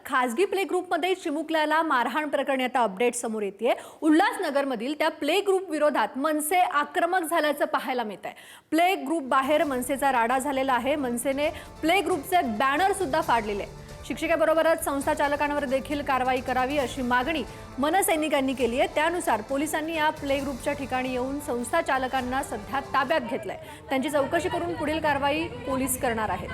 खासगी प्ले ग्रुपमध्ये चिमुकल्याला मारहाण प्रकरणी आता अपडेट समोर येते। उल्हासनगरमधील त्या प्ले ग्रुप विरोधात मनसे आक्रमक झाल्याचं पाहायला मिळतंय। प्ले ग्रुप बाहेर मनसेचा राडा झालेला आहे। मनसेने प्ले ग्रुपचे बॅनर सुद्धा फाडलेले। शिक्षिकेबरोबरच संस्था चालकांवर देखील कारवाई करावी अशी मागणी मनसैनिकांनी केली आहे। त्यानुसार पोलिसांनी या प्ले ग्रुपच्या ठिकाणी येऊन संस्था चालकांना सध्या ताब्यात घेतलंय। त्यांची चौकशी करून पुढील कारवाई पोलीस करणार आहेत।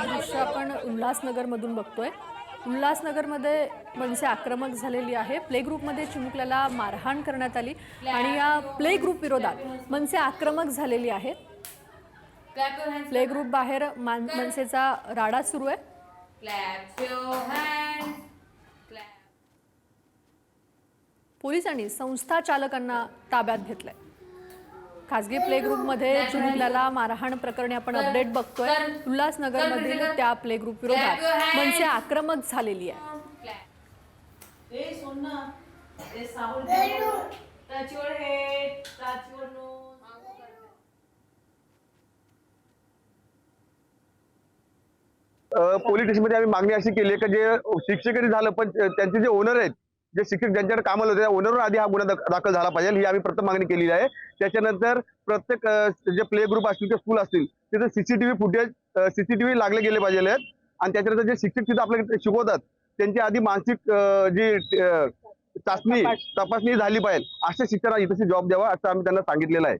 दृश्य आपण उल्हासनगरमधून बघतोय। उल्हासनगरमध्ये मनसे आक्रमक झालेली आहे। प्ले ग्रुपमध्ये चिमुकल्याला मारहाण करण्यात आली आणि या प्ले ग्रुप विरोधात मनसे आक्रमक झालेली आहे। प्ले ग्रुप बाहेर मनसेचा राडा सुरू आहे। पोलिसांनी संस्था चालकांना ताब्यात घेतलंय। खासगी प्ले ग्रुपमध्ये चिमुकल्याला मारहाण प्रकरणी आपण अपडेट बघतोय। उल्हासनगरमधील त्या प्ले ग्रुप विरोधात मनसे आक्रमक झालेली आहे। पोलीस स्टेशनमध्ये आम्ही मागणी अशी केली की जे शिक्षकही झालं पण त्यांचे जे ओनर आहेत, जे शिक्षक ज्यांच्याकडे कामाला होते त्या ओनरवर आधी हा गुन्हा दाखल झाला पाहिजे ही आम्ही प्रथम मागणी केलेली आहे। त्याच्यानंतर प्रत्येक जे प्ले ग्रुप असतील किंवा स्कूल असतील तिथे सीसीटीव्ही फुटेज सीसीटीव्ही लागले गेले पाहिजे आहेत आणि त्याच्यानंतर जे शिक्षक तिथे आपल्याला शिकवतात त्यांची आधी मानसिक जी चाचणी तपासणी झाली पाहिजे अशा शिक्षकांना इथे जॉब द्यावा असं आम्ही त्यांना सांगितलेलं आहे।